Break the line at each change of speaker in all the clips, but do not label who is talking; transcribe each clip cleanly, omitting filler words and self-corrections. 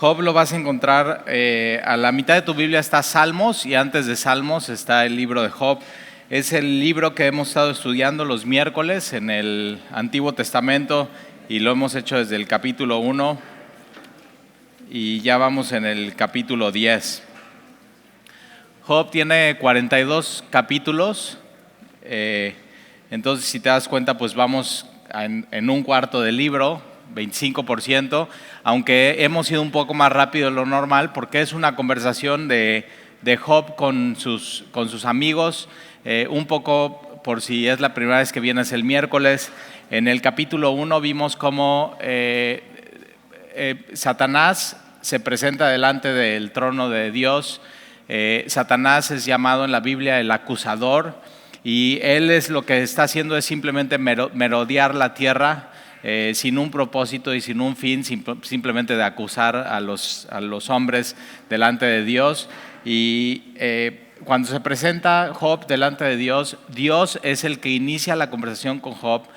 Job lo vas a encontrar a la mitad de tu Biblia está Salmos y antes de Salmos está el libro de Job. Es el libro que hemos estado estudiando los miércoles en el Antiguo Testamento y lo hemos hecho desde el capítulo 1 y ya vamos en el capítulo 10. Job tiene 42 capítulos, entonces si te das cuenta pues vamos en un cuarto del libro, 25%, aunque hemos ido un poco más rápido de lo normal porque es una conversación de Job con sus amigos, un poco por si es la primera vez que vienes el miércoles. En el capítulo 1 vimos cómo Satanás se presenta delante del trono de Dios. Satanás es llamado en la Biblia el acusador y él es lo que está haciendo es simplemente merodear la tierra sin un propósito y sin un fin, simplemente de acusar a los hombres delante de Dios. Y cuando se presenta Job delante de Dios, Dios es el que inicia la conversación con Job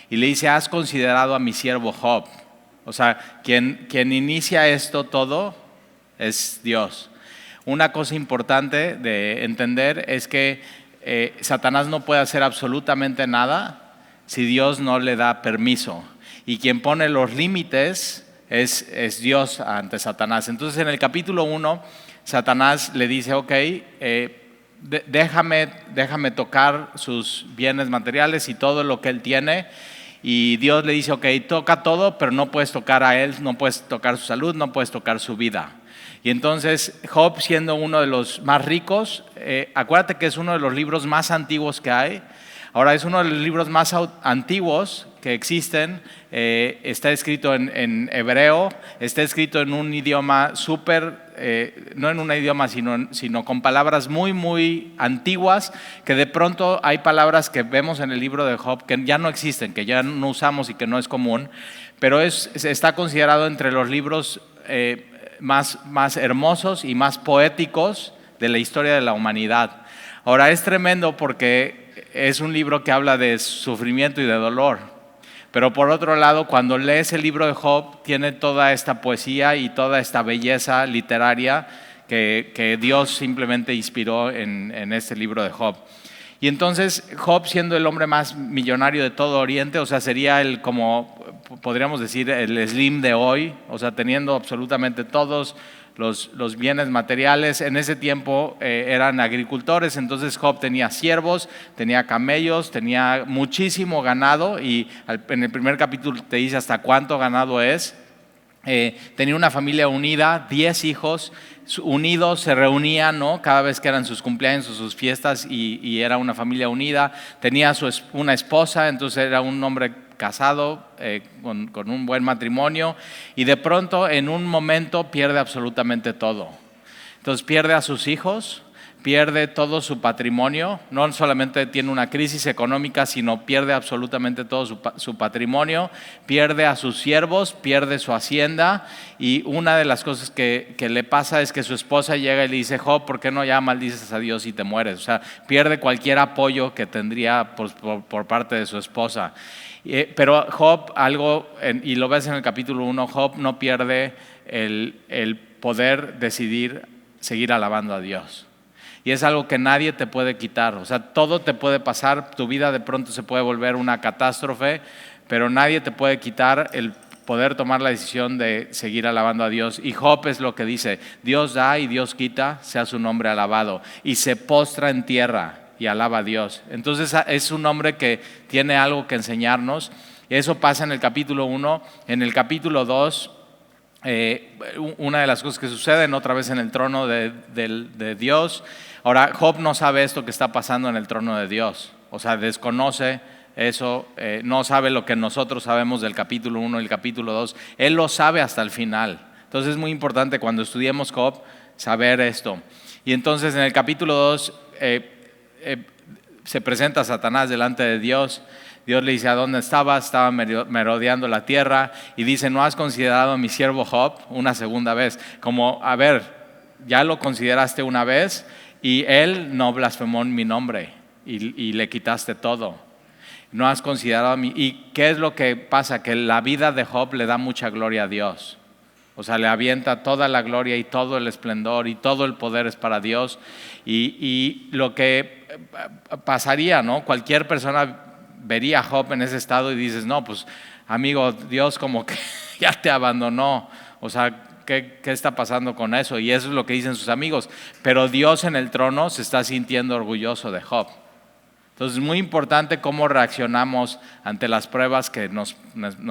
y le dice: ¿has considerado a mi siervo Job? O sea, quien inicia esto todo es Dios. Una cosa importante de entender es que Satanás no puede hacer absolutamente nada si Dios no le da permiso. Y quien pone los límites es Dios ante Satanás. Entonces en el capítulo 1, Satanás le dice: ok, déjame tocar sus bienes materiales y todo lo que él tiene. Y Dios le dice: ok, toca todo, pero no puedes tocar a él, no puedes tocar su salud, no puedes tocar su vida. Y entonces Job, siendo uno de los más ricos, acuérdate que es uno de los libros más antiguos que hay. Ahora es uno de los libros más antiguos que existen, está escrito en hebreo, está escrito en un idioma no en un idioma sino con palabras muy muy antiguas, que de pronto hay palabras que vemos en el libro de Job que ya no existen, que ya no usamos y que no es común, pero está considerado entre los libros más hermosos y más poéticos de la historia de la humanidad. Ahora es tremendo porque es un libro que habla de sufrimiento y de dolor, pero por otro lado, cuando lees el libro de Job, tiene toda esta poesía y toda esta belleza literaria que Dios simplemente inspiró en este libro de Job. Y entonces Job, siendo el hombre más millonario de todo Oriente, o sea, sería como podríamos decir el Slim de hoy, o sea, teniendo absolutamente todos los bienes materiales. En ese tiempo eran agricultores, entonces Job tenía siervos, tenía camellos, tenía muchísimo ganado y en el primer capítulo te dice hasta cuánto ganado es. Tenía una familia unida, 10 hijos unidos, se reunían, ¿no?, cada vez que eran sus cumpleaños o sus fiestas y era una familia unida. Tenía una esposa, entonces era un hombre casado con un buen matrimonio, y de pronto en un momento pierde absolutamente todo. Entonces pierde a sus hijos, pierde todo su patrimonio, no solamente tiene una crisis económica, sino pierde absolutamente todo su patrimonio, pierde a sus siervos, pierde su hacienda, y una de las cosas que le pasa es que su esposa llega y le dice: Job, ¿por qué no ya maldices a Dios y te mueres? O sea, pierde cualquier apoyo que tendría por parte de su esposa. Pero Job, y lo ves en el capítulo 1, Job no pierde el poder decidir seguir alabando a Dios. Y es algo que nadie te puede quitar. O sea, todo te puede pasar, tu vida de pronto se puede volver una catástrofe, pero nadie te puede quitar el poder tomar la decisión de seguir alabando a Dios. Y Job es lo que dice: Dios da y Dios quita, sea su nombre alabado. Y se postra en tierra y alaba a Dios. Entonces es un hombre que tiene algo que enseñarnos. Eso pasa en el capítulo 1. En el capítulo 2, una de las cosas que suceden otra vez en el trono de Dios. Ahora, Job no sabe esto que está pasando en el trono de Dios, o sea, desconoce eso, no sabe lo que nosotros sabemos del capítulo 1 y el capítulo 2, él lo sabe hasta el final. Entonces es muy importante cuando estudiemos Job saber esto. Y entonces en el capítulo 2 se presenta Satanás delante de Dios. Dios le dice: ¿a dónde estabas? Estaba merodeando la tierra. Y dice: ¿no has considerado a mi siervo Job? Una segunda vez, como, a ver, ya lo consideraste una vez y él no blasfemó en mi nombre y le quitaste todo. No has considerado a mí. ¿Y qué es lo que pasa? Que la vida de Job le da mucha gloria a Dios. O sea, le avienta toda la gloria y todo el esplendor y todo el poder es para Dios. Y lo que pasaría, ¿no? Cualquier persona vería a Job en ese estado y dices, no, pues amigo, Dios como que ya te abandonó. O sea, ¿qué está pasando con eso? Y eso es lo que dicen sus amigos. Pero Dios en el trono se está sintiendo orgulloso de Job. Entonces es muy importante cómo reaccionamos ante las pruebas que nos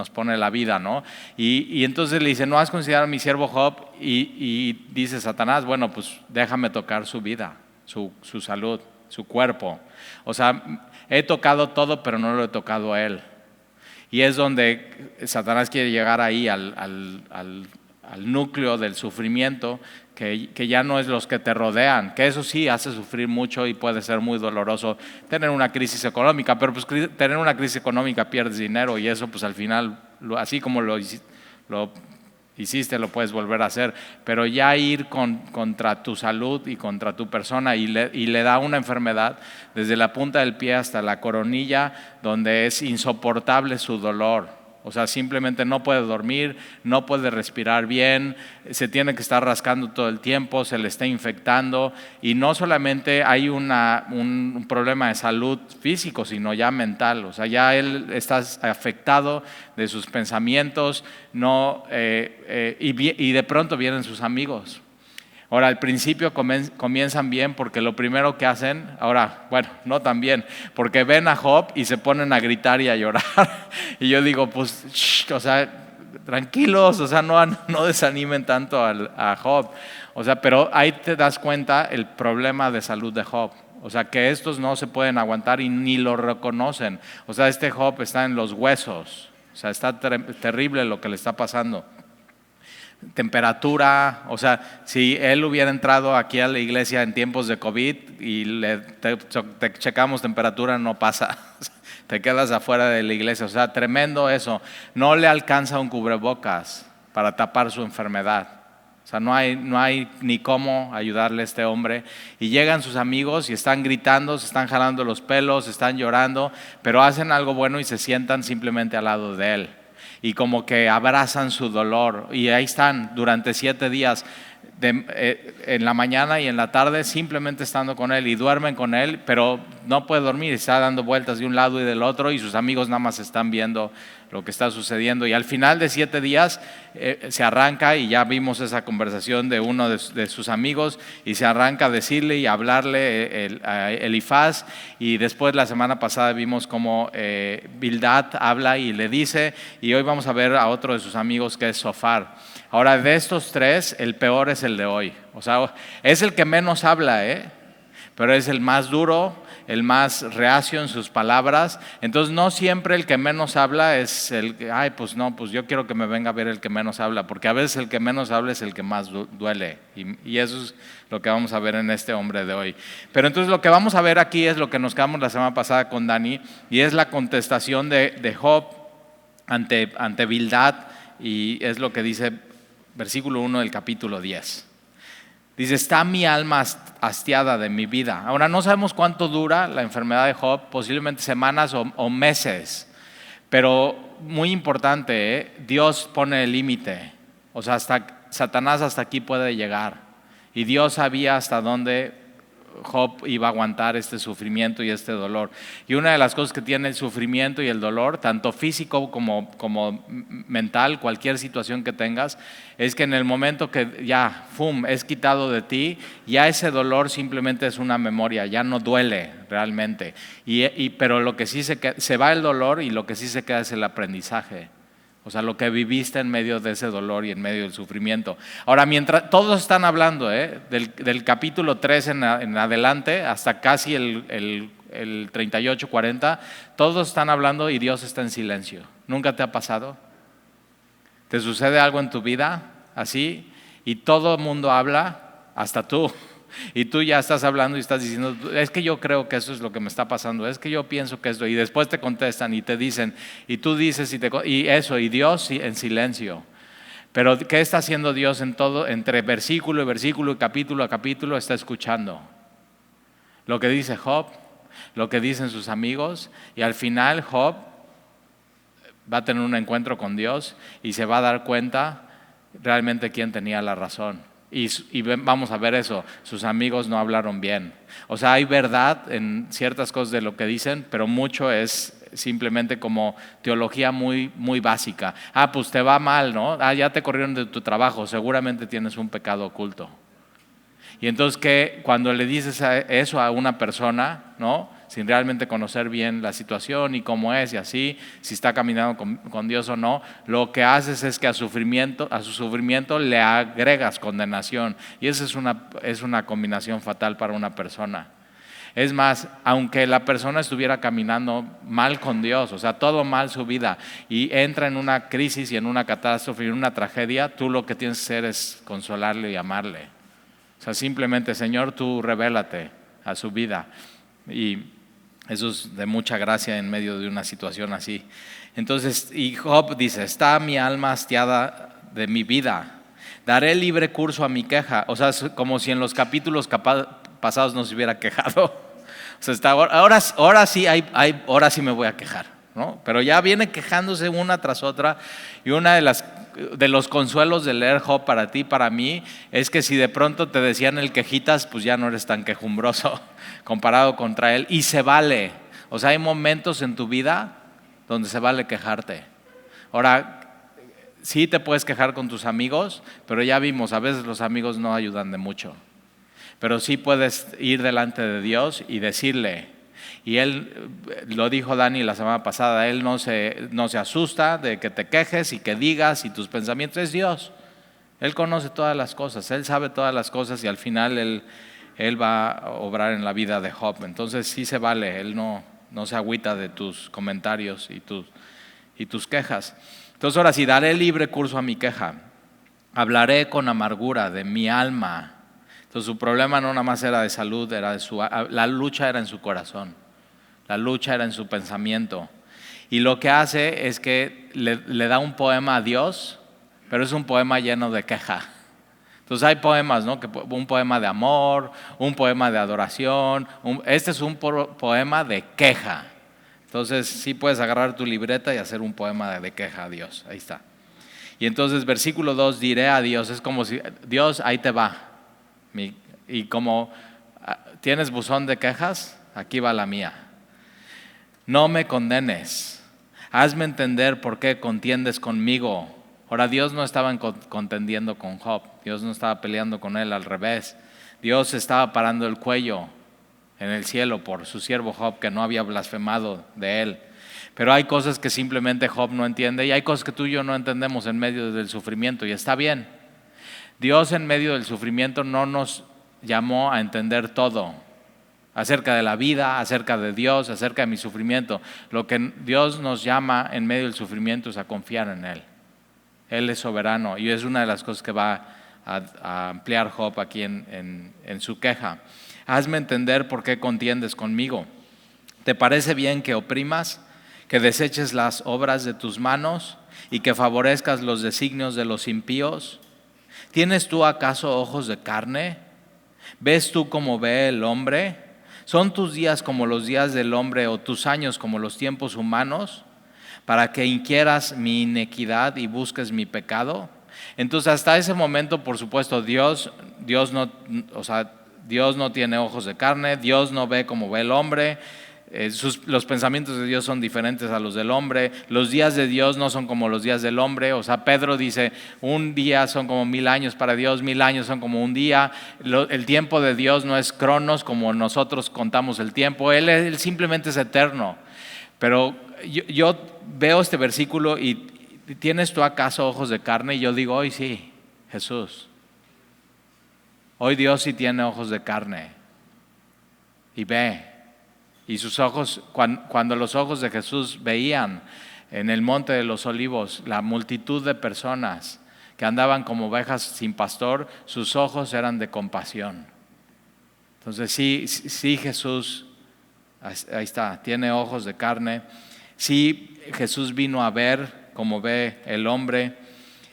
pone la vida, ¿no? Y entonces le dice, ¿no has considerado a mi siervo Job? Y dice Satanás, bueno, pues déjame tocar su vida, su salud, su cuerpo. O sea, he tocado todo, pero no lo he tocado a él. Y es donde Satanás quiere llegar ahí al núcleo del sufrimiento, que ya no es los que te rodean, que eso sí hace sufrir mucho y puede ser muy doloroso tener una crisis económica, pero pues tener una crisis económica pierdes dinero y eso pues al final, así como lo hiciste, lo puedes volver a hacer, pero ya ir contra tu salud y contra tu persona y le da una enfermedad desde la punta del pie hasta la coronilla, donde es insoportable su dolor. O sea, simplemente no puede dormir, no puede respirar bien, se tiene que estar rascando todo el tiempo, se le está infectando y no solamente hay un problema de salud físico, sino ya mental. O sea, ya él está afectado de sus pensamientos y de pronto vienen sus amigos. Ahora, al principio comienzan bien porque lo primero que hacen, ahora, bueno, no tan bien, porque ven a Job y se ponen a gritar y a llorar. Y yo digo, pues, o sea, tranquilos, o sea, no desanimen tanto a Job. O sea, pero ahí te das cuenta el problema de salud de Job. O sea, que estos no se pueden aguantar y ni lo reconocen. O sea, este Job está en los huesos. O sea, está terrible lo que le está pasando. Temperatura, o sea, si él hubiera entrado aquí a la iglesia en tiempos de COVID y te checamos temperatura, no pasa, te quedas afuera de la iglesia. O sea, tremendo eso. No le alcanza un cubrebocas para tapar su enfermedad. O sea, no hay ni cómo ayudarle a este hombre. Y llegan sus amigos y están gritando, se están jalando los pelos, están llorando, pero hacen algo bueno y se sientan simplemente al lado de él. Y como que abrazan su dolor y ahí están durante 7 días en la mañana y en la tarde simplemente estando con él y duermen con él, pero no puede dormir, está dando vueltas de un lado y del otro y sus amigos nada más están viendo lo que está sucediendo. Y al final de 7 días se arranca, y ya vimos esa conversación de uno de sus amigos, y se arranca a decirle y a hablarle a Elifaz. Y después la semana pasada vimos cómo Bildad habla y le dice, y hoy vamos a ver a otro de sus amigos que es Zofar. Ahora, de estos 3, el peor es el de hoy. O sea, es el que menos habla, pero es el más duro, el más reacio en sus palabras. Entonces no siempre el que menos habla es el que, ay, pues no, pues yo quiero que me venga a ver el que menos habla, porque a veces el que menos habla es el que más duele. Y eso es lo que vamos a ver en este hombre de hoy. Pero entonces lo que vamos a ver aquí es lo que nos quedamos la semana pasada con Dani, y es la contestación de Job ante Bildad, y es lo que dice versículo 1 del capítulo 10. Dice, está mi alma hastiada de mi vida. Ahora no sabemos cuánto dura la enfermedad de Job, posiblemente semanas o meses, pero muy importante, Dios pone el límite. O sea, Satanás hasta aquí puede llegar, y Dios sabía hasta dónde Job iba a aguantar este sufrimiento y este dolor. Y una de las cosas que tiene el sufrimiento y el dolor, tanto físico como mental, cualquier situación que tengas, es que en el momento que ya es quitado de ti, ya ese dolor simplemente es una memoria, ya no duele realmente. Pero lo que sí se va el dolor, y lo que sí se queda es el aprendizaje. O sea, lo que viviste en medio de ese dolor y en medio del sufrimiento. Ahora, mientras todos están hablando, del capítulo 3 en adelante, hasta casi el 38, 40, todos están hablando y Dios está en silencio. ¿Nunca te ha pasado? ¿Te sucede algo en tu vida así? Y todo el mundo habla, hasta tú. Y tú ya estás hablando y estás diciendo, es que yo creo que eso es lo que me está pasando, es que yo pienso que esto, y después te contestan y te dicen, y tú dices, y Dios en silencio. Pero ¿qué está haciendo Dios en todo? Entre versículo y versículo y capítulo a capítulo está escuchando lo que dice Job, lo que dicen sus amigos, y al final Job va a tener un encuentro con Dios y se va a dar cuenta realmente quién tenía la razón. Vamos a ver eso, sus amigos no hablaron bien. O sea, hay verdad en ciertas cosas de lo que dicen, pero mucho es simplemente como teología muy, muy básica. Pues te va mal, ¿no? Ya te corrieron de tu trabajo, seguramente tienes un pecado oculto. Y entonces que cuando le dices eso a una persona, ¿no?, sin realmente conocer bien la situación y cómo es y así, si está caminando con Dios o no, lo que haces es que a su sufrimiento le agregas condenación. Y esa es una combinación fatal para una persona. Es más, aunque la persona estuviera caminando mal con Dios, o sea, todo mal su vida, y entra en una crisis y en una catástrofe y en una tragedia, tú lo que tienes que hacer es consolarle y amarle. O sea, simplemente, Señor, tú revélate a su vida. Y eso es de mucha gracia en medio de una situación así. Entonces, y Job dice, está mi alma hastiada de mi vida, daré libre curso a mi queja. O sea, es como si en los capítulos pasados no se hubiera quejado. O sea, ahora sí me voy a quejar, ¿no? Pero ya viene quejándose una tras otra. Y una de los consuelos de leer Job para ti, para mí, es que si de pronto te decían el quejitas, pues ya no eres tan quejumbroso comparado contra él. Y se vale. O sea, hay momentos en tu vida donde se vale quejarte. Ahora, sí te puedes quejar con tus amigos, pero ya vimos, a veces los amigos no ayudan de mucho. Pero sí puedes ir delante de Dios y decirle. Y él, lo dijo Dani la semana pasada, él no se asusta de que te quejes y que digas y tus pensamientos. Es Dios. Él conoce todas las cosas, Él sabe todas las cosas y al final Él va a obrar en la vida de Job. Entonces sí se vale, Él no se agüita de tus comentarios y tus quejas. Entonces ahora sí, daré libre curso a mi queja. Hablaré con amargura de mi alma. Entonces su problema no nada más era de salud, la lucha era en su corazón. La lucha era en su pensamiento. Y lo que hace es que le da un poema a Dios, pero es un poema lleno de queja. Entonces hay poemas, ¿no? Un poema de amor, un poema de adoración. Este es un poema de queja. Entonces sí puedes agarrar tu libreta y hacer un poema de queja a Dios. Ahí está. Y entonces versículo 2, diré a Dios, es como si, Dios, ahí te va. Y como tienes buzón de quejas, aquí va la mía. No me condenes, hazme entender por qué contiendes conmigo. Ahora, Dios no estaba contendiendo con Job, Dios no estaba peleando con él, al revés. Dios estaba parando el cuello en el cielo por su siervo Job, que no había blasfemado de él. Pero hay cosas que simplemente Job no entiende y hay cosas que tú y yo no entendemos en medio del sufrimiento, y está bien. Dios en medio del sufrimiento no nos llamó a entender todo acerca de la vida, acerca de Dios, acerca de mi sufrimiento. Lo que Dios nos llama en medio del sufrimiento es a confiar en Él. Él es soberano y es una de las cosas que va a ampliar Job aquí en su queja. Hazme entender por qué contiendes conmigo. ¿Te parece bien que oprimas, que deseches las obras de tus manos y que favorezcas los designios de los impíos? ¿Tienes tú acaso ojos de carne? ¿Ves tú como ve el hombre? ¿Son tus días como los días del hombre o tus años como los tiempos humanos? Para que inquieras mi inequidad y busques mi pecado. Entonces hasta ese momento, por supuesto, Dios no tiene ojos de carne, Dios no ve como ve el hombre. Los pensamientos de Dios son diferentes a los del hombre. Los días de Dios no son como los días del hombre. O sea, Pedro dice, un día son como 1000 años para Dios, 1000 años son como un día. El tiempo de Dios no es cronos como nosotros contamos el tiempo. Él simplemente es eterno. Pero yo veo este versículo y ¿tienes tú acaso ojos de carne? Y yo digo, hoy sí, Jesús. Hoy Dios sí tiene ojos de carne y ve. Y sus ojos, cuando los ojos de Jesús veían en el Monte de los Olivos la multitud de personas que andaban como ovejas sin pastor, sus ojos eran de compasión. Entonces sí Jesús, ahí está, tiene ojos de carne. Sí Jesús vino a ver como ve el hombre.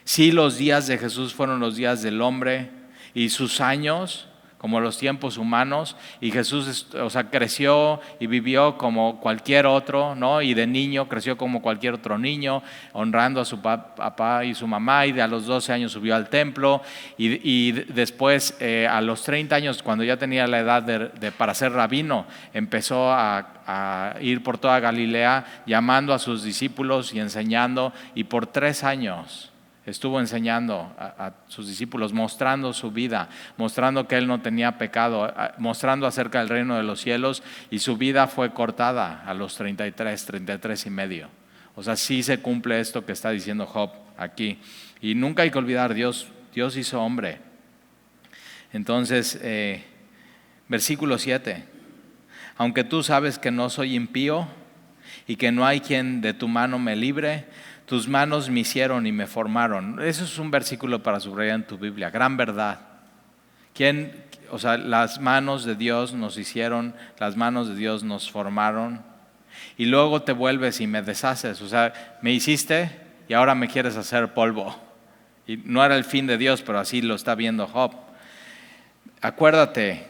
Sí los días de Jesús fueron los días del hombre y sus años como los tiempos humanos, y Jesús, creció y vivió como cualquier otro, ¿no? Y de niño creció como cualquier otro niño, honrando a su papá y su mamá, y a los 12 años subió al templo, y después a los 30 años, cuando ya tenía la edad para ser rabino, empezó a ir por toda Galilea, llamando a sus discípulos y enseñando, y por 3 años estuvo enseñando a sus discípulos, mostrando su vida, mostrando que él no tenía pecado, mostrando acerca del reino de los cielos, y su vida fue cortada a los 33 y medio. O sea, sí se cumple esto que está diciendo Job aquí. Y nunca hay que olvidar, Dios hizo hombre. Entonces, versículo 7. Aunque tú sabes que no soy impío y que no hay quien de tu mano me libre, tus manos me hicieron y me formaron. Eso es un versículo para subrayar en tu Biblia, gran verdad. Las manos de Dios nos hicieron, las manos de Dios nos formaron, y luego te vuelves y me deshaces. O sea, me hiciste y ahora me quieres hacer polvo. Y no era el fin de Dios, pero así lo está viendo Job. Acuérdate.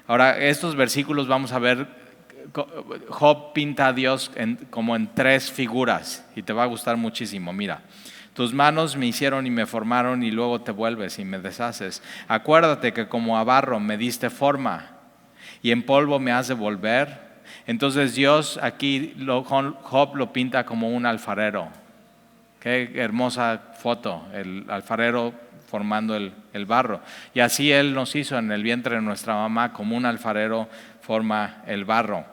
Ahora, estos versículos vamos a ver. Job pinta a Dios como en 3 figuras, y te va a gustar muchísimo. Mira, tus manos me hicieron y me formaron, y luego te vuelves y me deshaces. Acuérdate que como a barro me diste forma y en polvo me has de volver. Entonces Dios aquí, Job lo pinta como un alfarero. Qué hermosa foto, el alfarero formando el barro. Y así Él nos hizo en el vientre de nuestra mamá, como un alfarero forma el barro.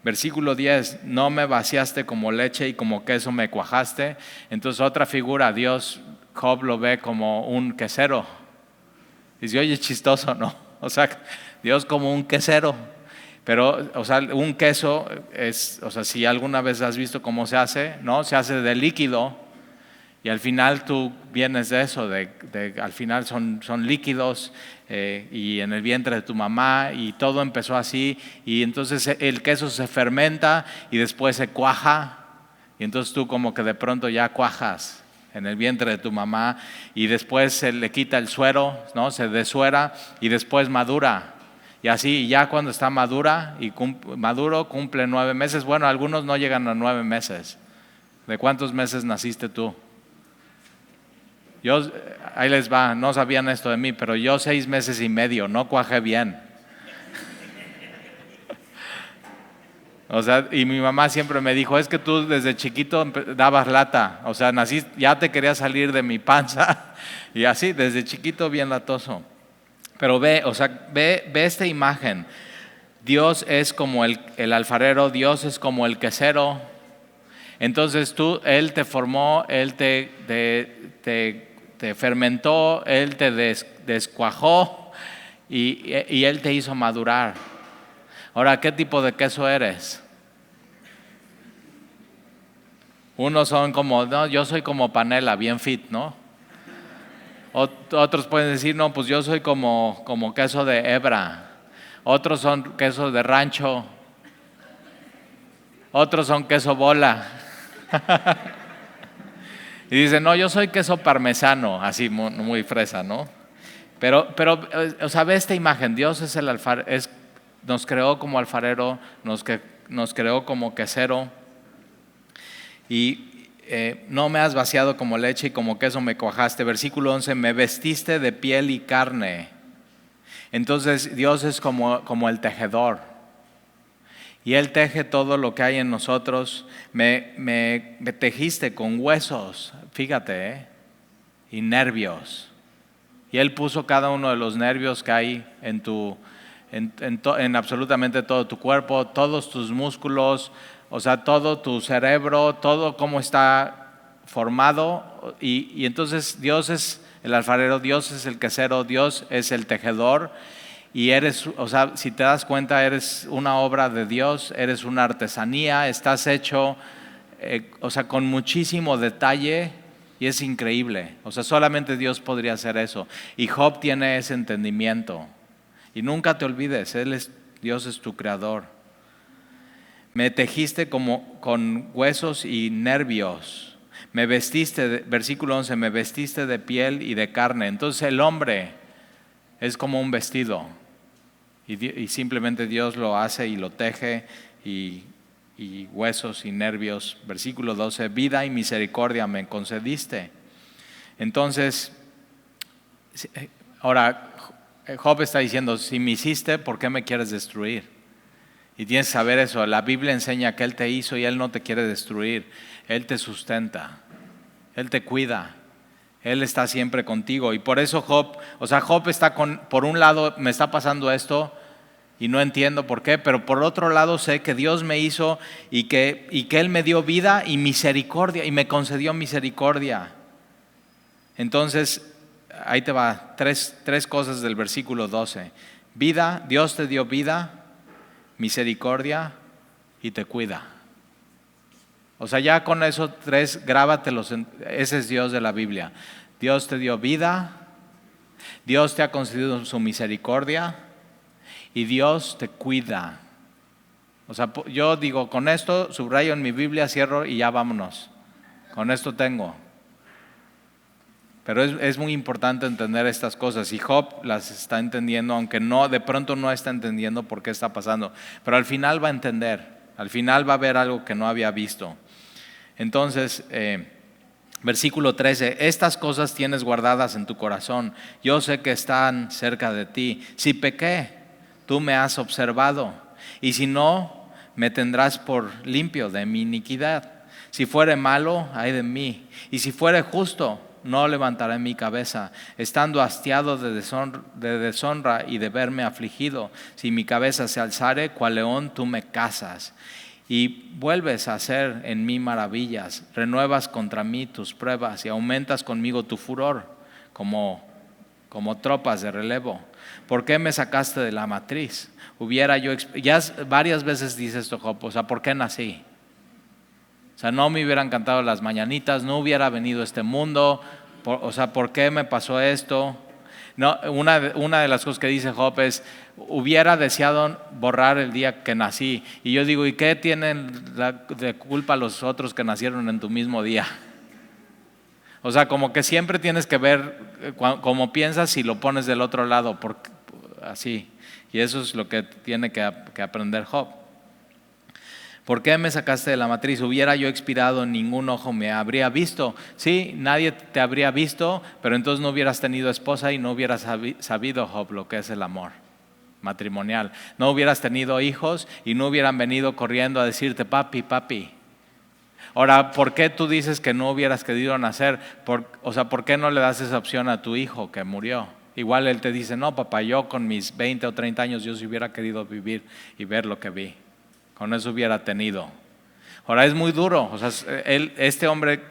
Versículo 10, no me vaciaste como leche y como queso me cuajaste. Entonces otra figura, Job lo ve como un quesero. Dice, oye, chistoso, ¿no? O sea, Dios como un quesero. Pero, un queso es, si alguna vez has visto cómo se hace, ¿no? Se hace de líquido, y al final tú vienes de eso, al final son líquidos, y en el vientre de tu mamá, y todo empezó así, y entonces el queso se fermenta y después se cuaja, y entonces tú como que de pronto ya cuajas en el vientre de tu mamá, y después se le quita el suero, ¿no? Se desuera y después madura. Y así, y ya cuando está maduro, cumple 9 meses. Bueno, algunos no llegan a 9 meses. ¿De cuántos meses naciste tú? Ahí les va, no sabían esto de mí, pero yo 6 meses y medio, no cuajé bien. Y mi mamá siempre me dijo, es que tú desde chiquito dabas lata, naciste, ya te quería salir de mi panza, y así, desde chiquito bien latoso. Pero ve esta imagen. Dios es como el alfarero, Dios es como el quesero. Entonces Él te formó, Él te fermentó, Él te descuajó, y Él te hizo madurar. Ahora, ¿qué tipo de queso eres? Unos son como, no, yo soy como panela, bien fit, ¿no? Otros pueden decir, no, pues yo soy como queso de hebra. Otros son queso de rancho. Otros son queso bola. Y dicen, no, yo soy queso parmesano, así muy fresa, ¿no? Pero ve esta imagen. Dios es el alfarero, nos creó como alfarero, nos creó como quesero, y no me has vaciado como leche y como queso me cuajaste. Versículo 11, me vestiste de piel y carne. Entonces Dios es como el tejedor, y Él teje todo lo que hay en nosotros. Me tejiste con huesos, fíjate, y nervios. Y Él puso cada uno de los nervios que hay en absolutamente todo tu cuerpo, todos tus músculos, todo tu cerebro, todo cómo está formado. Y entonces Dios es el alfarero, Dios es el quesero, Dios es el tejedor. Y si te das cuenta, eres una obra de Dios, eres una artesanía, estás hecho, con muchísimo detalle, y es increíble. Solamente Dios podría hacer eso. Y Job tiene ese entendimiento. Y nunca te olvides, Dios es tu creador. Me tejiste con huesos y nervios. Me vestiste, versículo 11, me vestiste de piel y de carne. Entonces el hombre Es como un vestido y simplemente Dios lo hace y lo teje y huesos y nervios. Versículo 12, vida y misericordia me concediste. Entonces, ahora Job está diciendo, si me hiciste, ¿por qué me quieres destruir? Y tienes que saber eso, la Biblia enseña que Él te hizo y Él no te quiere destruir. Él te sustenta, Él te cuida, Él está siempre contigo. Y por eso Job está por un lado me está pasando esto y no entiendo por qué, pero por otro lado sé que Dios me hizo y que Él me dio vida y misericordia y me concedió misericordia. Entonces, ahí te va, tres cosas del versículo 12. Vida, Dios te dio vida, misericordia y te cuida. O sea, ya con esos tres, grábatelos, ese es Dios de la Biblia. Dios te dio vida, Dios te ha concedido su misericordia y Dios te cuida. O sea, yo digo, con esto subrayo en mi Biblia, cierro y ya vámonos. Con esto tengo. Pero es muy importante entender estas cosas y Job las está entendiendo, aunque de pronto no está entendiendo por qué está pasando. Pero al final va a entender, al final va a ver algo que no había visto. Entonces, versículo 13, estas cosas tienes guardadas en tu corazón, yo sé que están cerca de ti. Si pequé, tú me has observado, y si no, me tendrás por limpio de mi iniquidad. Si fuere malo, ay de mí, y si fuere justo, no levantaré mi cabeza, estando hastiado de deshonra y de verme afligido. Si mi cabeza se alzare, cual león tú me cazas. Y vuelves a hacer en mí maravillas, renuevas contra mí tus pruebas y aumentas conmigo tu furor como tropas de relevo. ¿Por qué me sacaste de la matriz? Ya varias veces dice esto Job, o sea, ¿por qué nací? O sea, no me hubieran cantado las mañanitas, no hubiera venido a este mundo. O sea, ¿por qué me pasó esto? No, una de las cosas que dice Job es, hubiera deseado borrar el día que nací. Y yo digo, ¿y qué tienen de culpa los otros que nacieron en tu mismo día? O sea, como que siempre tienes que ver cómo piensas y lo pones del otro lado, así. Y eso es lo que tiene que aprender Job. ¿Por qué me sacaste de la matriz? Hubiera yo expirado, ningún ojo me habría visto. Sí, nadie te habría visto, pero entonces no hubieras tenido esposa y no hubieras sabido, Job, lo que es el amor matrimonial. No hubieras tenido hijos y no hubieran venido corriendo a decirte, papi, papi. Ahora, ¿por qué tú dices que no hubieras querido nacer? ¿Por qué no le das esa opción a tu hijo que murió? Igual él te dice, no, papá, yo con mis 20 o 30 años yo sí hubiera querido vivir y ver lo que vi. Con eso hubiera tenido. Ahora es muy duro. O sea, este hombre,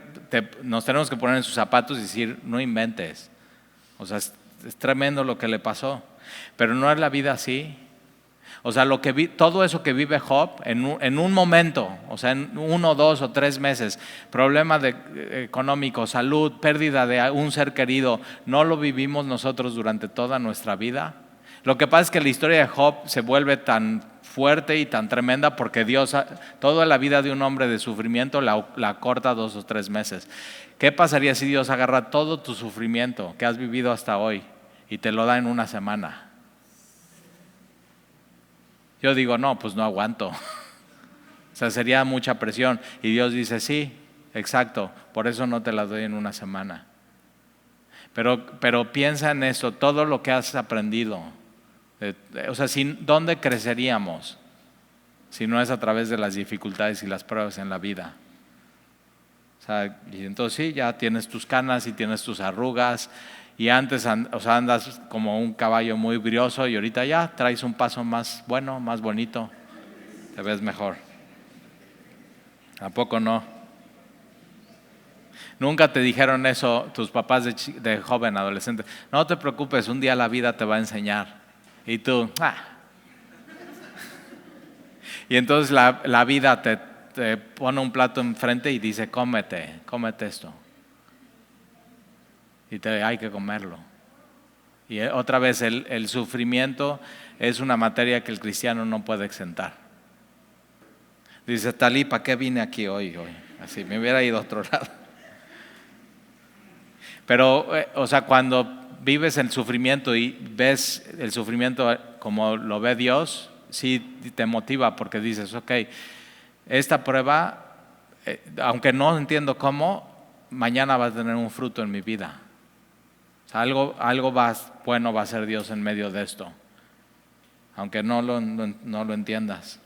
nos tenemos que poner en sus zapatos y decir, no inventes. O sea, es tremendo lo que le pasó. Pero no es la vida así. O sea, todo eso que vive Job en un momento, o sea, en 1, 2 o 3 meses, problemas económicos, salud, pérdida de un ser querido, no lo vivimos nosotros durante toda nuestra vida. Lo que pasa es que la historia de Job se vuelve tan fuerte y tan tremenda porque Dios, toda la vida de un hombre de sufrimiento la corta 2 o 3 meses. ¿Qué pasaría si Dios agarra todo tu sufrimiento que has vivido hasta hoy y te lo da en una semana? Yo digo, no, pues no aguanto. O sea, sería mucha presión. Y Dios dice, sí, exacto, por eso no te la doy en una semana. Pero piensa en eso, todo lo que has aprendido. O sea, ¿dónde creceríamos si no es a través de las dificultades y las pruebas en la vida? O sea, y entonces sí, ya tienes tus canas y tienes tus arrugas y antes andas como un caballo muy brioso y ahorita ya traes un paso más bueno, más bonito, te ves mejor. ¿A poco no? Nunca te dijeron eso tus papás de joven, adolescente. No te preocupes, un día la vida te va a enseñar. Y tú, Y entonces la vida te pone un plato enfrente y dice, cómete esto. Y hay que comerlo. Y otra vez el sufrimiento es una materia que el cristiano no puede exentar. Dice, Talí, ¿para qué vine aquí hoy? Así, me hubiera ido a otro lado. Pero, o sea, cuando vives el sufrimiento y ves el sufrimiento como lo ve Dios, sí te motiva porque dices, ok, esta prueba, aunque no entiendo cómo, mañana va a tener un fruto en mi vida. O sea, algo bueno va a ser Dios en medio de esto, aunque no lo entiendas.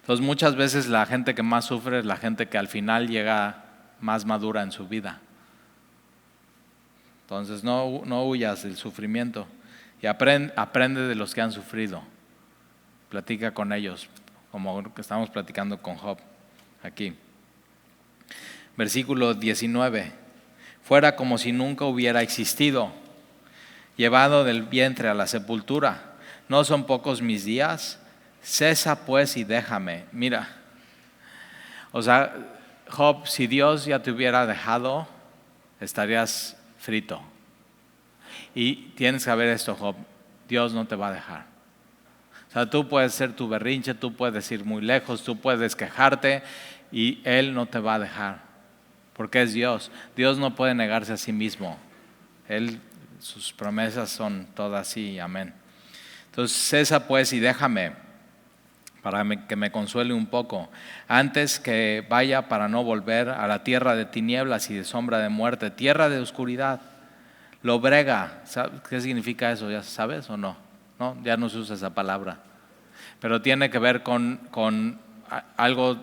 Entonces muchas veces la gente que más sufre es la gente que al final llega más madura en su vida. Entonces no huyas del sufrimiento y aprende de los que han sufrido. Platica con ellos, como que estamos platicando con Job aquí. Versículo 19. Fuera como si nunca hubiera existido, llevado del vientre a la sepultura. ¿No son pocos mis días? Cesa pues y déjame. Mira, o sea, Job, si Dios ya te hubiera dejado, estarías frito. Y tienes que saber esto, Job, Dios no te va a dejar. O sea, tú puedes ser tu berrinche, tú puedes ir muy lejos, tú puedes quejarte y Él no te va a dejar. Porque es Dios. Dios no puede negarse a sí mismo. Sus promesas son todas sí, amén. Entonces, cesa pues y déjame, para que me consuele un poco, antes que vaya para no volver a la tierra de tinieblas y de sombra de muerte, tierra de oscuridad. Lobrega, ¿qué significa eso? ¿Ya sabes o no? No, ya no se usa esa palabra. Pero tiene que ver con algo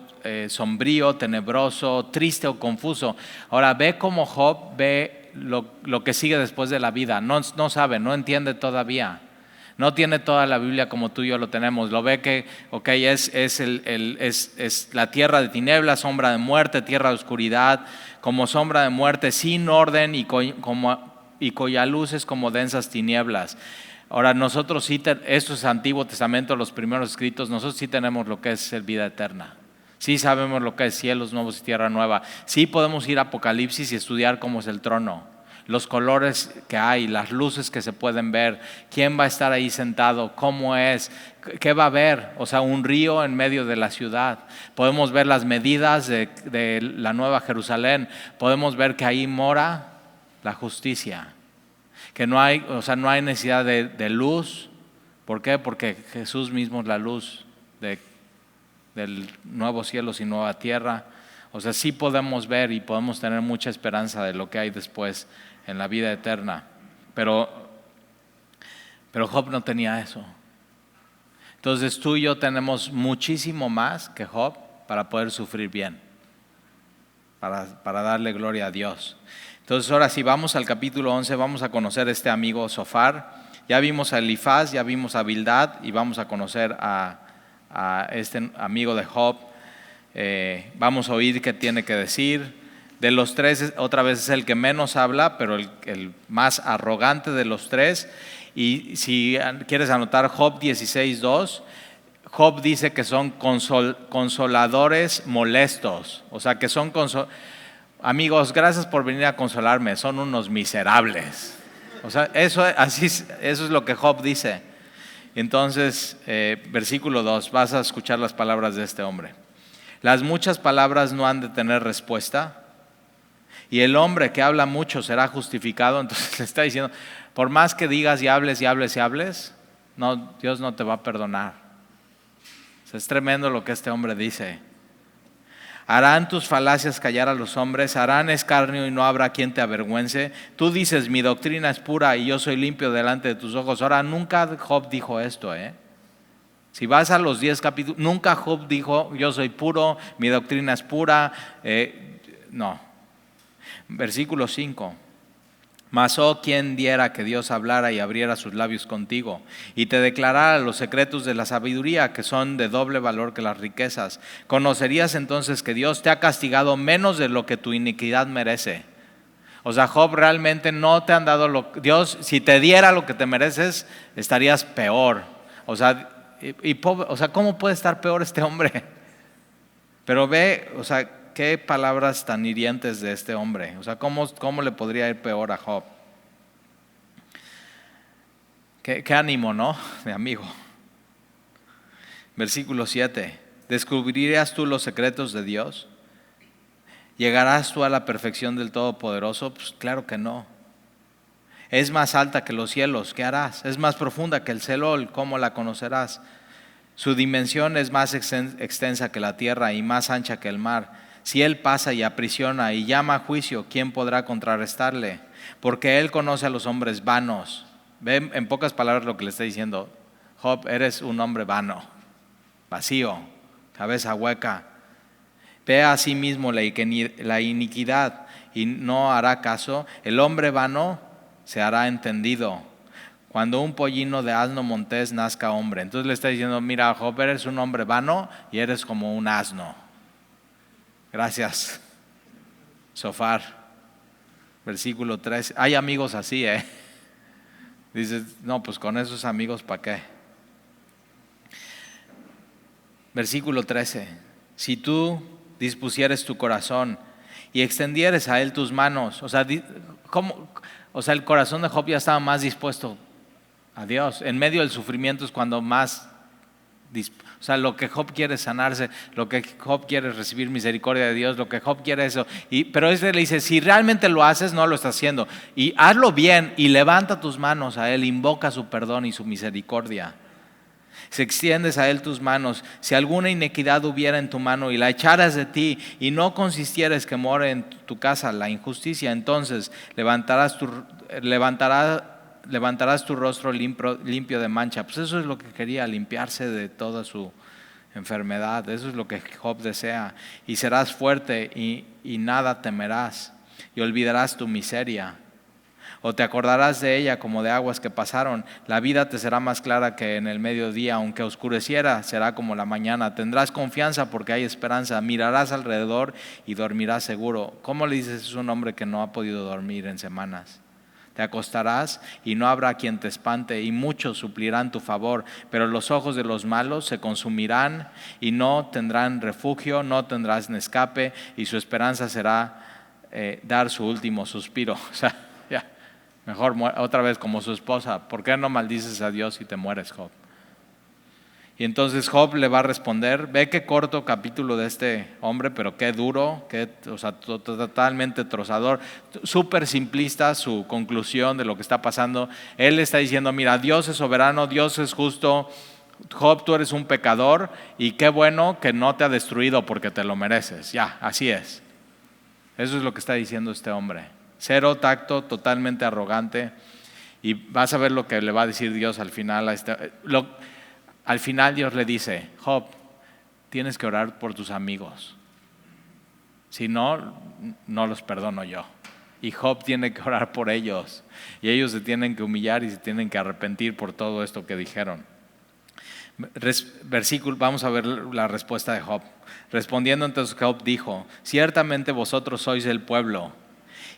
sombrío, tenebroso, triste o confuso. Ahora ve cómo Job ve lo que sigue después de la vida. No sabe, no entiende todavía. No tiene toda la Biblia como tú y yo lo tenemos. Lo ve que, es la tierra de tinieblas, sombra de muerte, tierra de oscuridad, como sombra de muerte, sin orden y cuya luz es como densas tinieblas. Ahora nosotros sí, esto es Antiguo Testamento, los primeros escritos, nosotros sí tenemos lo que es el vida eterna. Sí sabemos lo que es cielos nuevos y tierra nueva. Sí podemos ir a Apocalipsis y estudiar cómo es el trono, los colores que hay, las luces que se pueden ver, quién va a estar ahí sentado, cómo es, qué va a haber. O sea, un río en medio de la ciudad. Podemos ver las medidas de la Nueva Jerusalén. Podemos ver que ahí mora la justicia. Que no hay necesidad de luz. ¿Por qué? Porque Jesús mismo es la luz del nuevo cielos y nueva tierra. O sea, sí podemos ver y podemos tener mucha esperanza de lo que hay después en la vida eterna. Pero Job no tenía eso. Entonces tú y yo tenemos muchísimo más que Job para poder sufrir bien, para darle gloria a Dios. Entonces ahora sí, vamos al capítulo 11, vamos a conocer a este amigo Zofar. Ya vimos a Elifaz, ya vimos a Bildad y vamos a conocer a este amigo de Job. Vamos a oír qué tiene que decir. De los tres, otra vez es el que menos habla, pero el más arrogante de los tres. Y si quieres anotar Job 16:2, Job dice que son consoladores molestos. O sea, que son amigos, gracias por venir a consolarme, son unos miserables. O sea, eso es lo que Job dice. Entonces, versículo 2, vas a escuchar las palabras de este hombre. Las muchas palabras no han de tener respuesta, y el hombre que habla mucho será justificado. Entonces le está diciendo, por más que digas y hables y hables y hables, no, Dios no te va a perdonar. O sea, es tremendo lo que este hombre dice. Harán tus falacias callar a los hombres, harán escarnio y no habrá quien te avergüence. Tú dices, mi doctrina es pura y yo soy limpio delante de tus ojos. Ahora, nunca Job dijo esto, Si vas a los 10 capítulos, nunca Job dijo, yo soy puro, mi doctrina es pura. No. Versículo 5. Mas quien diera que Dios hablara y abriera sus labios contigo y te declarara los secretos de la sabiduría, que son de doble valor que las riquezas. Conocerías entonces que Dios te ha castigado menos de lo que tu iniquidad merece. O sea, Job, realmente no te han dado Dios, si te diera lo que te mereces, estarías peor. O sea, ¿cómo puede estar peor este hombre? Pero ve, o sea, qué palabras tan hirientes de este hombre. O sea, ¿cómo le podría ir peor a Job? Qué ánimo, ¿no? Mi amigo. Versículo 7. ¿Descubrirías tú los secretos de Dios? ¿Llegarás tú a la perfección del Todopoderoso? Pues claro que no. Es más alta que los cielos, ¿qué harás? Es más profunda que el Seol, ¿cómo la conocerás? Su dimensión es más extensa que la tierra y más ancha que el mar. Si Él pasa y aprisiona y llama a juicio, ¿quién podrá contrarrestarle? Porque Él conoce a los hombres vanos. Ven en pocas palabras lo que le está diciendo. Job, eres un hombre vano, vacío, cabeza hueca. Ve a sí mismo la iniquidad y no hará caso. El hombre vano se hará entendido. Cuando un pollino de asno montés nazca hombre. Entonces le está diciendo, mira, Job, eres un hombre vano y eres como un asno. Gracias, Sofar. Versículo 3. Hay amigos así, Dices, no, pues con esos amigos, ¿para qué? Versículo 13. Si tú dispusieres tu corazón y extendieres a él tus manos, o sea, el corazón de Job ya estaba más dispuesto a Dios. En medio del sufrimiento es cuando más, o sea, lo que Job quiere es sanarse, lo que Job quiere es recibir misericordia de Dios, lo que Job quiere es eso. Pero le dice, si realmente lo haces, no lo estás haciendo. Y hazlo bien y levanta tus manos a Él, invoca su perdón y su misericordia. Si extiendes a Él tus manos, si alguna iniquidad hubiera en tu mano y la echaras de ti y no consistieres que more en tu casa la injusticia, entonces levantarás tu rostro limpio de mancha. Pues eso es lo que quería, limpiarse de toda su enfermedad. Eso es lo que Job desea. Y serás fuerte y nada temerás y olvidarás tu miseria. O te acordarás de ella como de aguas que pasaron. La vida te será más clara que en el mediodía, aunque oscureciera, será como la mañana. Tendrás confianza porque hay esperanza. Mirarás alrededor y dormirás seguro. ¿Cómo le dices a un hombre que no ha podido dormir en semanas? Te acostarás y no habrá quien te espante, y muchos suplirán tu favor, pero los ojos de los malos se consumirán y no tendrán refugio, no tendrán escape, y su esperanza será dar su último suspiro. O sea, ya, mejor otra vez como su esposa. ¿Por qué no maldices a Dios y te mueres, Job? Y entonces Job le va a responder. Ve qué corto capítulo de este hombre, pero qué duro, o sea, totalmente trozador, súper simplista su conclusión de lo que está pasando. Él está diciendo, mira, Dios es soberano, Dios es justo. Job, tú eres un pecador y qué bueno que no te ha destruido porque te lo mereces. Ya, así es. Eso es lo que está diciendo este hombre. Cero tacto, totalmente arrogante. Y vas a ver lo que le va a decir Dios al final. Al final Dios le dice, Job, tienes que orar por tus amigos. Si no, no los perdono yo. Y Job tiene que orar por ellos. Y ellos se tienen que humillar y se tienen que arrepentir por todo esto que dijeron. Vamos a ver la respuesta de Job. Respondiendo entonces Job dijo, ciertamente vosotros sois el pueblo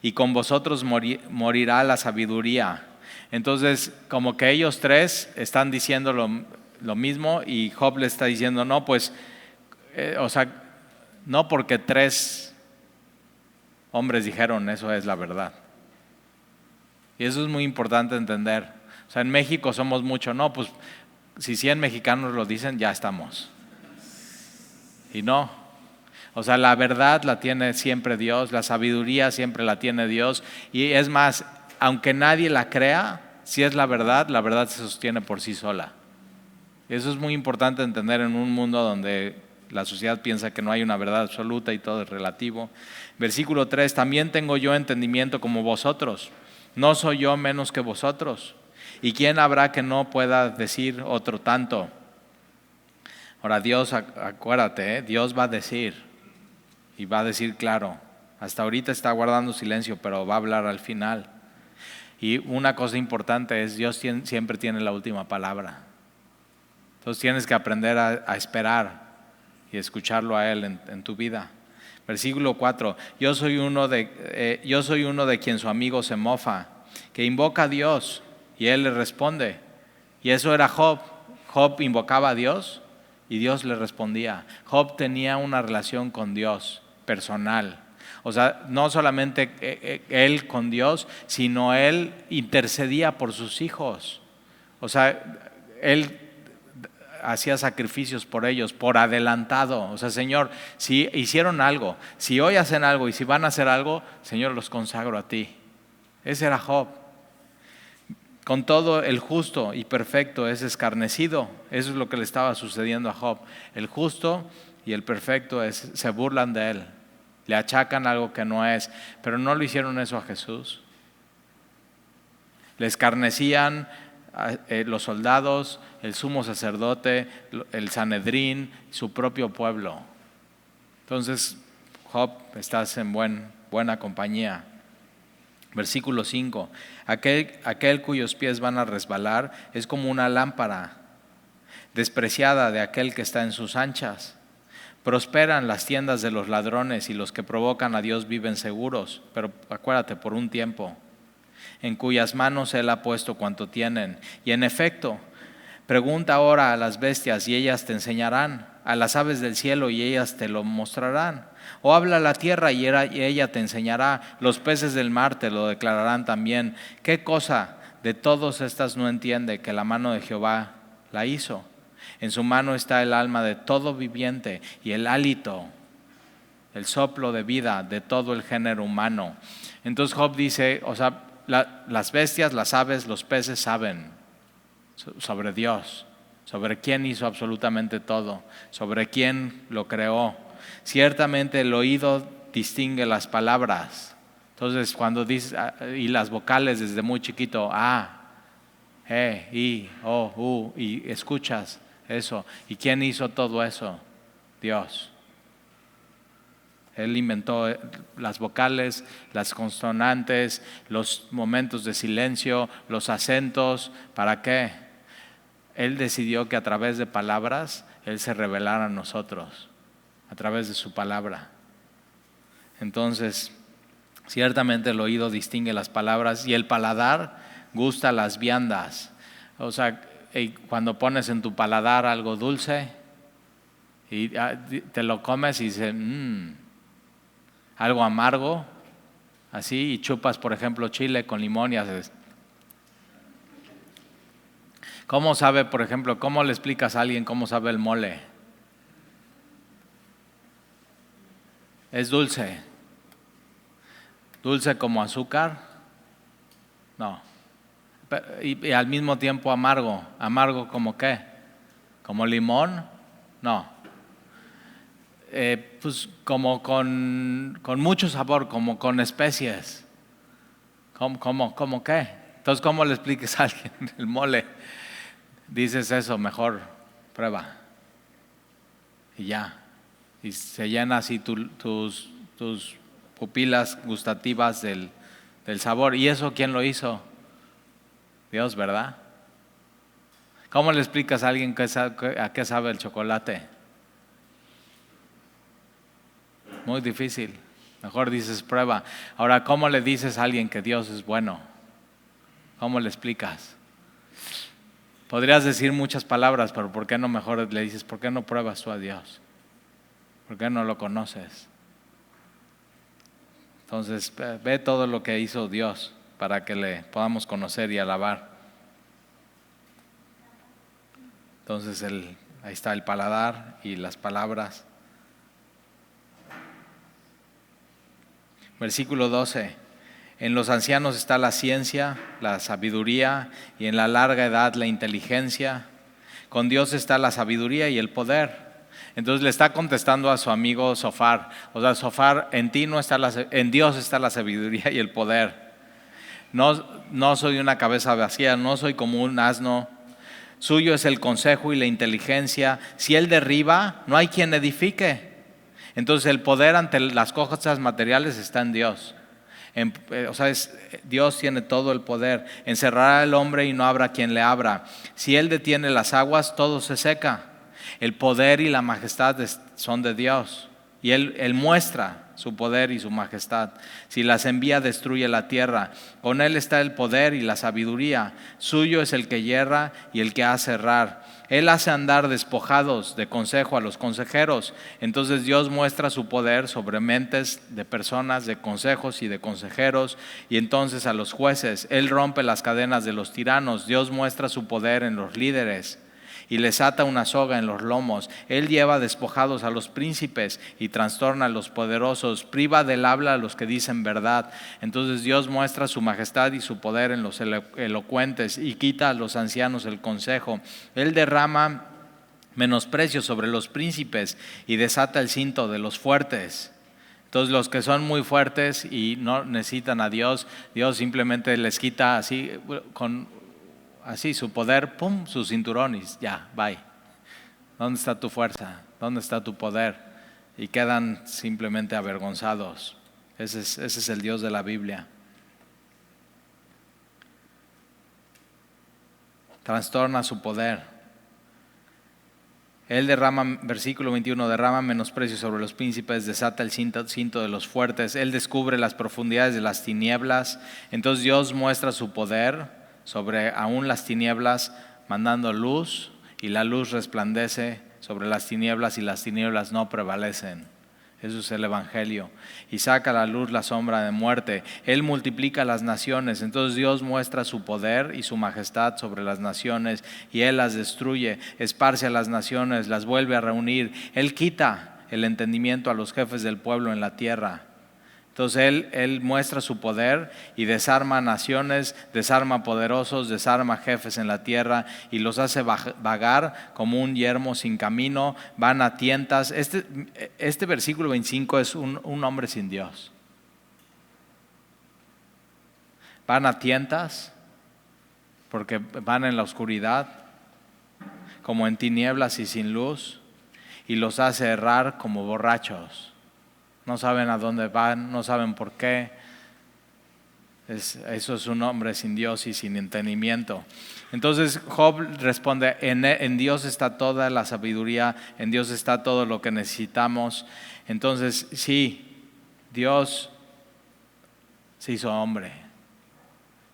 y con vosotros morirá la sabiduría. Entonces como que ellos tres están diciendo lo mismo y Job le está diciendo, no, pues, no porque tres hombres dijeron, eso es la verdad. Y eso es muy importante entender. O sea, en México somos mucho, no, pues si 100 mexicanos lo dicen, ya estamos. Y no. O sea, la verdad la tiene siempre Dios, la sabiduría siempre la tiene Dios. Y es más, aunque nadie la crea, si es la verdad se sostiene por sí sola. Eso es muy importante entender en un mundo donde la sociedad piensa que no hay una verdad absoluta y todo es relativo. Versículo 3, también tengo yo entendimiento como vosotros, no soy yo menos que vosotros. ¿Y quién habrá que no pueda decir otro tanto? Ahora Dios, acuérdate, Dios va a decir, y va a decir claro. Hasta ahorita está guardando silencio, pero va a hablar al final. Y una cosa importante es, Dios siempre tiene la última palabra. Entonces tienes que aprender a esperar y escucharlo a Él en tu vida. Versículo 4, yo soy uno de quien su amigo se mofa, que invoca a Dios y Él le responde. Y eso era Job. Job invocaba a Dios y Dios le respondía. Job tenía una relación con Dios personal. O sea, no solamente él con Dios, sino él intercedía por sus hijos. O sea, él hacía sacrificios por ellos, por adelantado. O sea, Señor, si hicieron algo, si hoy hacen algo y si van a hacer algo, Señor, los consagro a ti. Ese era Job. Con todo, el justo y perfecto es escarnecido. Eso es lo que le estaba sucediendo a Job. El justo y el perfecto se burlan de él, le achacan algo que no es, pero no le hicieron eso a Jesús. Le escarnecían los soldados, el sumo sacerdote, el Sanedrín, su propio pueblo. Entonces, Job, estás en buena compañía. Versículo 5, aquel cuyos pies van a resbalar es como una lámpara despreciada de aquel que está en sus anchas. Prosperan las tiendas de los ladrones y los que provocan a Dios viven seguros, pero acuérdate, por un tiempo, en cuyas manos Él ha puesto cuanto tienen. Y en efecto, pregunta ahora a las bestias y ellas te enseñarán, a las aves del cielo y ellas te lo mostrarán. O habla a la tierra y ella te enseñará, los peces del mar te lo declararán también. ¿Qué cosa de todas estas no entiende que la mano de Jehová la hizo? En su mano está el alma de todo viviente y el hálito, el soplo de vida de todo el género humano. Entonces Job dice, las bestias, las aves, los peces saben sobre Dios, sobre quién hizo absolutamente todo, sobre quién lo creó. Ciertamente el oído distingue las palabras. Entonces cuando dices, y las vocales desde muy chiquito, i, o, u, y escuchas eso. ¿Y quién hizo todo eso? Dios. Él inventó las vocales, las consonantes, los momentos de silencio, los acentos. ¿Para qué? Él decidió que a través de palabras Él se revelara a nosotros, a través de su palabra. Entonces, ciertamente el oído distingue las palabras y el paladar gusta las viandas. O sea, cuando pones en tu paladar algo dulce y te lo comes y dices, algo amargo, así, y chupas, por ejemplo, chile con limón y haces. ¿Cómo sabe, por ejemplo, cómo le explicas a alguien cómo sabe el mole? ¿Es dulce? ¿Dulce como azúcar? No. Y al mismo tiempo amargo. ¿Amargo como qué? ¿Como limón? No. Pues como con mucho sabor, como con especies. ¿Cómo qué? Entonces, ¿cómo le expliques a alguien el mole? Dices eso, mejor prueba. Y ya. Y se llena así tus pupilas gustativas del sabor. ¿Y eso quién lo hizo? Dios, ¿verdad? ¿Cómo le explicas a alguien a qué sabe el chocolate? Muy difícil. Mejor dices prueba. Ahora, ¿cómo le dices a alguien que Dios es bueno? ¿Cómo le explicas? Podrías decir muchas palabras, pero ¿por qué no mejor le dices, ¿por qué no pruebas tú a Dios? ¿Por qué no lo conoces? Entonces, ve todo lo que hizo Dios para que le podamos conocer y alabar. Entonces, ahí está el paladar y las palabras. Versículo 12. En los ancianos está la ciencia, la sabiduría, y en la larga edad la inteligencia. Con Dios está la sabiduría y el poder. Entonces le está contestando a su amigo Zofar. O sea, Zofar, en Dios está la sabiduría y el poder. No soy una cabeza vacía, no soy como un asno. Suyo es el consejo y la inteligencia. Si Él derriba, no hay quien edifique. Entonces el poder ante las cosas materiales está en Dios. Dios tiene todo el poder. Encerrará al hombre y no habrá quien le abra. Si Él detiene las aguas, todo se seca. El poder y la majestad son de Dios. Y Él muestra su poder y su majestad. Si las envía, destruye la tierra. Con Él está el poder y la sabiduría. Suyo es el que yerra y el que hace errar. Él hace andar despojados de consejo a los consejeros. Entonces Dios muestra su poder sobre mentes de personas, de consejos y de consejeros. Y entonces a los jueces. Él rompe las cadenas de los tiranos. Dios muestra su poder en los líderes. y les ata una soga en los lomos. Él lleva despojados a los príncipes y trastorna a los poderosos, priva del habla a los que dicen verdad. Entonces Dios muestra su majestad y su poder en los elocuentes y quita a los ancianos el consejo. Él derrama menosprecio sobre los príncipes y desata el cinto de los fuertes. Entonces los que son muy fuertes y no necesitan a Dios, Dios simplemente les quita así con su poder, pum, sus cinturones, ya, bye. ¿Dónde está tu fuerza? ¿Dónde está tu poder? Y quedan simplemente avergonzados. Ese es el Dios de la Biblia. Trastorna su poder. Él derrama, versículo 21, derrama menosprecio sobre los príncipes, desata el cinto de los fuertes. Él descubre las profundidades de las tinieblas. Entonces Dios muestra su poder sobre aún las tinieblas, mandando luz, y la luz resplandece sobre las tinieblas y las tinieblas no prevalecen. Eso es el Evangelio. Y saca a la luz la sombra de muerte. Él multiplica las naciones. Entonces Dios muestra su poder y su majestad sobre las naciones y Él las destruye, esparce a las naciones, las vuelve a reunir. Él quita el entendimiento a los jefes del pueblo en la tierra. Entonces él muestra su poder y desarma naciones, desarma poderosos, desarma jefes en la tierra y los hace vagar como un yermo sin camino, van a tientas. Este versículo 25 es un hombre sin Dios. Van a tientas porque van en la oscuridad, como en tinieblas y sin luz, y los hace errar como borrachos. No saben a dónde van, no saben por qué. Eso es un hombre sin Dios y sin entendimiento. Entonces Job responde, en Dios está toda la sabiduría, en Dios está todo lo que necesitamos. Entonces sí, Dios se hizo hombre.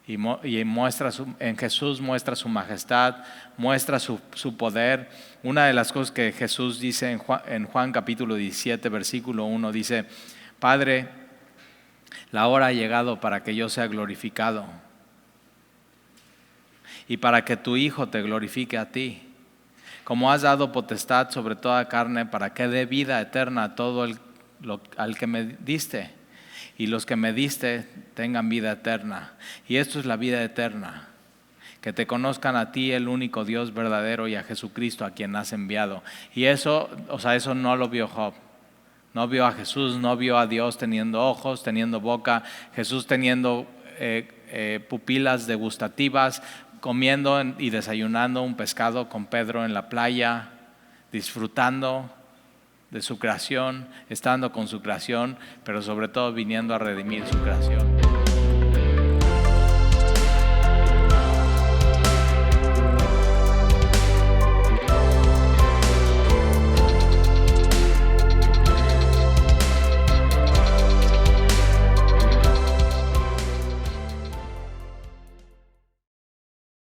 Y en Jesús muestra su majestad, muestra su poder. Una de las cosas que Jesús dice en Juan capítulo 17, versículo 1, dice: Padre, la hora ha llegado para que yo sea glorificado y para que tu Hijo te glorifique a ti, como has dado potestad sobre toda carne, para que dé vida eterna a todo al que me diste. Y los que me diste tengan vida eterna. Y esto es la vida eterna: que te conozcan a ti, el único Dios verdadero, y a Jesucristo, a quien has enviado. Y eso no lo vio Job. No vio a Jesús, no vio a Dios teniendo ojos, teniendo boca, Jesús teniendo pupilas degustativas, comiendo y desayunando un pescado con Pedro en la playa, disfrutando de su creación, estando con su creación, pero sobre todo viniendo a redimir su creación.